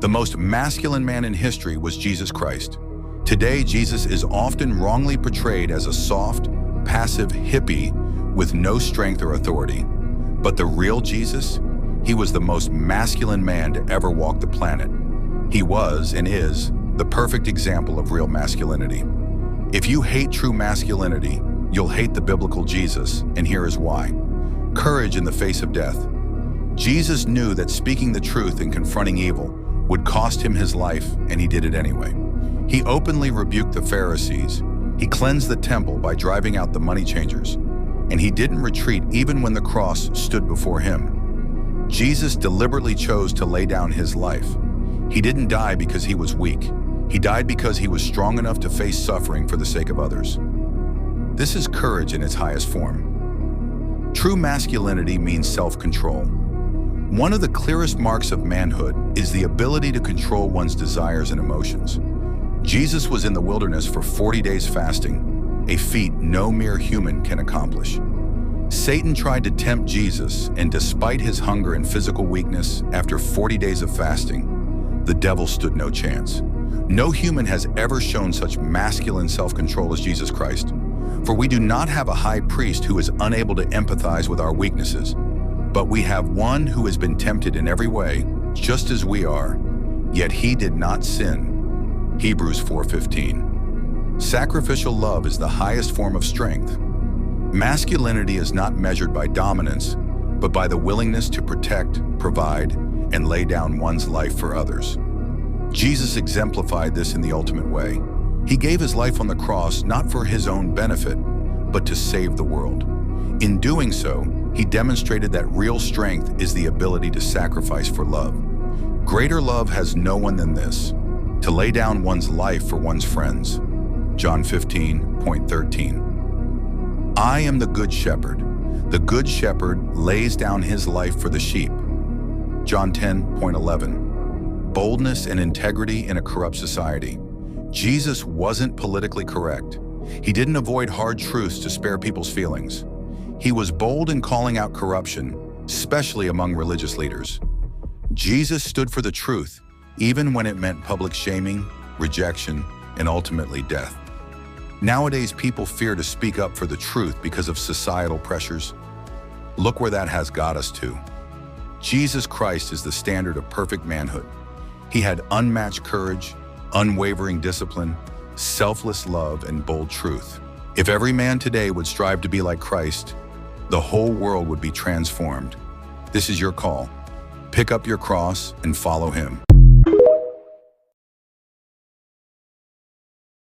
The most masculine man in history was Jesus Christ. Today, Jesus is often wrongly portrayed as a soft, passive hippie with no strength or authority. But the real Jesus, he was the most masculine man to ever walk the planet. He was and is the perfect example of real masculinity. If you hate true masculinity, you'll hate the biblical Jesus, and here is why. Courage in the face of death. Jesus knew that speaking the truth and confronting evil would cost him his life, and he did it anyway. He openly rebuked the Pharisees. He cleansed the temple by driving out the money changers, and he didn't retreat even when the cross stood before him. Jesus deliberately chose to lay down his life. He didn't die because he was weak. He died because he was strong enough to face suffering for the sake of others. This is courage in its highest form. True masculinity means self-control. One of the clearest marks of manhood is the ability to control one's desires and emotions. Jesus was in the wilderness for 40 days fasting, a feat no mere human can accomplish. Satan tried to tempt Jesus, and despite his hunger and physical weakness, after 40 days of fasting, the devil stood no chance. No human has ever shown such masculine self-control as Jesus Christ. For we do not have a high priest who is unable to empathize with our weaknesses, but we have one who has been tempted in every way, just as we are, yet he did not sin. Hebrews 4:15. Sacrificial love is the highest form of strength. Masculinity is not measured by dominance, but by the willingness to protect, provide, and lay down one's life for others. Jesus exemplified this in the ultimate way. He gave his life on the cross not for his own benefit, but to save the world. In doing so, he demonstrated that real strength is the ability to sacrifice for love. Greater love has no one than this, to lay down one's life for one's friends. John 15:13. I am the good shepherd. The good shepherd lays down his life for the sheep. John 10:11. Boldness and integrity in a corrupt society. Jesus wasn't politically correct. He didn't avoid hard truths to spare people's feelings. He was bold in calling out corruption, especially among religious leaders. Jesus stood for the truth, even when it meant public shaming, rejection, and ultimately death. Nowadays, people fear to speak up for the truth because of societal pressures. Look where that has got us to. Jesus Christ is the standard of perfect manhood. He had unmatched courage, unwavering discipline, selfless love, and bold truth. If every man today would strive to be like Christ, the whole world would be transformed. This is your call. Pick up your cross and follow him.